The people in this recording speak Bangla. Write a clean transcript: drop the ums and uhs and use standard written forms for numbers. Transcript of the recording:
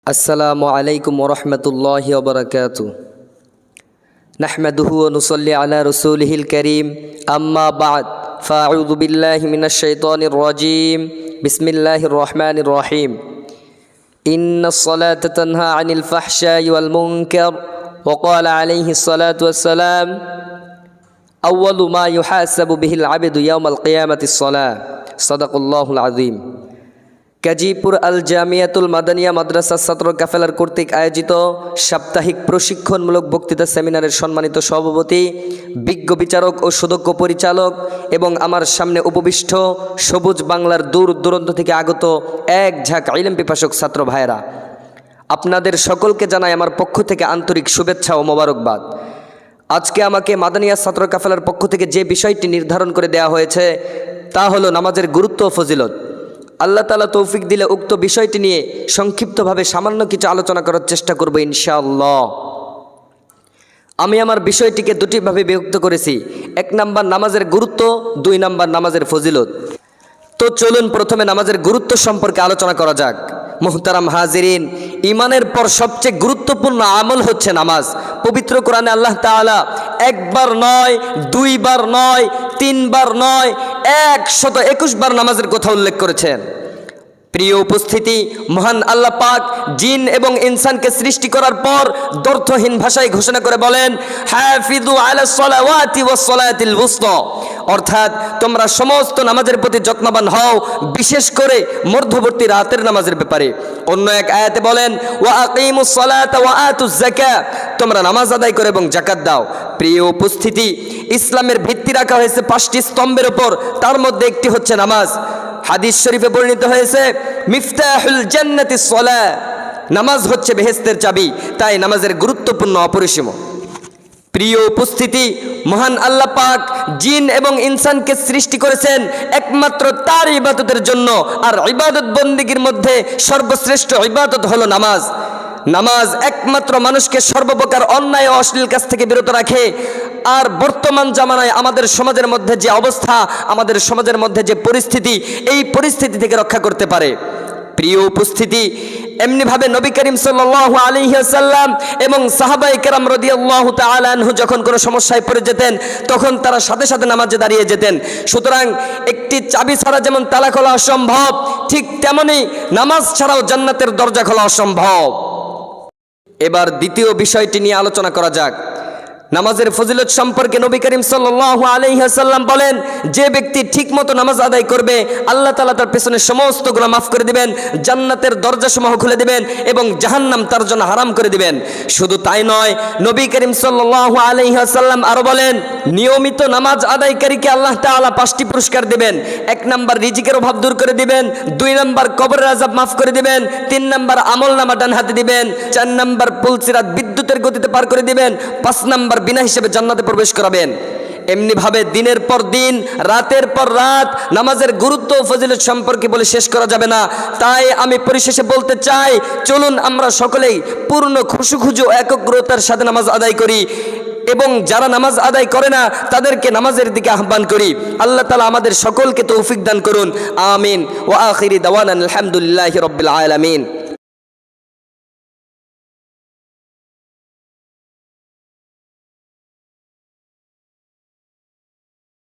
अस्सलामु अलैकुम वरहमतुल्लाहि वबरकातुहू नहमदुहु व नुसल्ली अला रसूलिहिल करीम अम्मा बाद फ़अऊज़ु बिल्लाहि मिनश शैतानिर रजीम बिस्मिल्लाहिर रहमानिर रहीम इन्नस्सलाता तन्हा अनिल फ़हशाइ वल मुनकर व क़ाला अलैहिस सलातु वस्सलाम अव्वलु मा युहासबु बिहिल अब्दु यौमल क़ियामतिस सलाह सदक़ल्लाहुल अज़ीम। গাজীপুর আল জামিয়াতুল মাদানিয়া মাদ্রাসা ছাত্র কাফেলার কর্তৃক আয়োজিত সাপ্তাহিক প্রশিক্ষণমূলক বক্তৃতা সেমিনারের সম্মানিত সভাপতি, বিজ্ঞ বিচারক ও সুদক্ষ পরিচালক এবং আমার সামনে উপবিষ্ট সবুজ বাংলার দূর দূরান্ত থেকে আগত এক ঝাঁক ইলম পিপাসক ছাত্র ভাইয়েরা, আপনাদের সকলকে জানাই আমার পক্ষ থেকে আন্তরিক শুভেচ্ছা ও মোবারকবাদ। আজকে আমাকে মাদানিয়া ছাত্র কাফেলার পক্ষ থেকে যে বিষয়টি নির্ধারণ করে দেওয়া হয়েছে তা হলো নামাজের গুরুত্ব ও ফজিলত। আল্লাহ তাআলা তৌফিক দিলে উক্ত বিষয়টি নিয়ে সংক্ষিপ্তভাবে সামান্য কিছু আলোচনা করার চেষ্টা করব ইনশাআল্লাহ। আমি আমার বিষয়টিকে দুটি ভাবে বিভক্ত করেছি, এক নাম্বার নামাজের গুরুত্ব, দুই নাম্বার নামাজের ফজিলত। তো চলুন প্রথমে নামাজের গুরুত্ব সম্পর্কে আলোচনা করা যাক। মুহতারাম হাজিরিন, ইমানের পর সবচেয়ে গুরুত্বপূর্ণ আমল হচ্ছে নামাজ। পবিত্র কোরআনে আল্লাহ তাআলা একবার নয়, দুইবার নয়, তিনবার নয়, 121 বার নামাজের কথা উল্লেখ করেছেন। প্রিয় উপস্থিতি, মহান আল্লাহ পাক জিন এবং ইনসানকে সৃষ্টি করার পর দ্ব্যর্থহীন ভাষায় ঘোষণা করে বলেন, হাফিযু আলাস সালাওয়াতি ওয়াস সালাতিল ওয়ুসতা, অর্থাৎ তোমরা সমস্ত নামাজের প্রতি যত্নবান হও, বিশেষ করে মধ্যবর্তী রাতের নামাজের ব্যাপারে। অন্য এক আয়াতে বলেন, ওয়া আকিমুস সালাতা ওয়া আতুজ যাকাত, তোমরা নামাজ আদায় করো এবং যাকাত দাও। প্রিয় উপস্থিতি, ইসলামের ভিত্তি রাখা হয়েছে 5টি স্তম্ভের উপর, তার মধ্যে একটি হচ্ছে নামাজ। হাদিস শরীফে বর্ণিত হয়েছে, মিফতাহুল জান্নাতিস সালাহ, নামাজ হচ্ছে বেহেশতের চাবি, তাই নামাজের গুরুত্বপূর্ণ অপরিসীম। প্রিয় উপস্থিতি, মহান আল্লাহ পাক জিন এবং ইনসানকে সৃষ্টি করেছেন একমাত্র তার ইবাদতের জন্য, আর ইবাদত বন্দেগীর মধ্যে সর্বশ্রেষ্ঠ ইবাদত হলো নামাজ। নামাজ একমাত্র মানুষকে সর্বপ্রকার অন্যায় ও অশ্লীল কাজ থেকে বিরত রাখে। আর বর্তমান জামানায় আমাদের সমাজের মধ্যে যে অবস্থা, আমাদের সমাজের মধ্যে যে পরিস্থিতি, এই পরিস্থিতি থেকে রক্ষা করতে পারে। প্রিয় উপস্থিতি, এমনিভাবে নবী করিম সাল্লাল্লাহু আলাইহি ওয়াসাল্লাম এবং সাহাবায়ে কেরাম রাদিয়াল্লাহু তাআলা আনহু যখন কোনো সমস্যায় পড়ে যেতেন, তখন তারা সাথে সাথে নামাজে দাঁড়িয়ে যেতেন। সুতরাং একটি চাবি ছাড়া যেমন তালা খোলা অসম্ভব, ঠিক তেমনি নামাজ ছাড়াও জান্নাতের দরজা খোলা অসম্ভব। এবার দ্বিতীয় বিষয়টি নিয়ে আলোচনা করা যাক। নামাজের ফজিলত সম্পর্কে নবী করিম সাল্লাল্লাহু আলাইহি ওয়াসাল্লাম বলেন, যে ব্যক্তি ঠিকমতো নামাজ আদায় করবে, আল্লাহ তাআলা তার পেছনে সমস্ত গুনাহ মাফ করে দিবেন, জান্নাতের দরজাসমূহ খুলে দিবেন এবং জাহান্নাম তার জন্য হারাম করে দিবেন। শুধু তাই নয়, নবী করিম সাল্লাল্লাহু আলাইহি ওয়াসাল্লাম আরো বলেন, নিয়মিত নামাজ আদায়কারীকে আল্লাহ তাআলা 5টি পুরস্কার দিবেন। 1 নাম্বার রিজিকের অভাব দূর করে দিবেন, 2 নাম্বার কবরের আযাব মাফ করে দিবেন, 3 নাম্বার আমলনামা ডান হাতে দিবেন, 4 নাম্বার পুলসিরাত বিদ্যুতের গতিতে পার করে দিবেন, 5 নাম্বার বিনা হিসেবে জান্নাতে প্রবেশ করাবেন। এমনিভাবে দিনের পর দিন, রাতের পর রাত নামাজের গুরুত্ব ও ফজিলত সম্পর্কে বলে শেষ করা যাবে না। তাই আমি পরিশেষে বলতে চাই, চলুন আমরা সকলেই পূর্ণ খুশুখুজু একাগ্রতার সাথে নামাজ আদায় করি এবং যারা নামাজ আদায় করে না তাদেরকে নামাজের দিকে আহ্বান করি। আল্লাহ তাআলা আমাদের সকলকে তৌফিক দান করুন, আমিন। ওয়া আখিরি দাওয়ানা আলহামদুলিল্লাহি রাব্বিল আলামিন।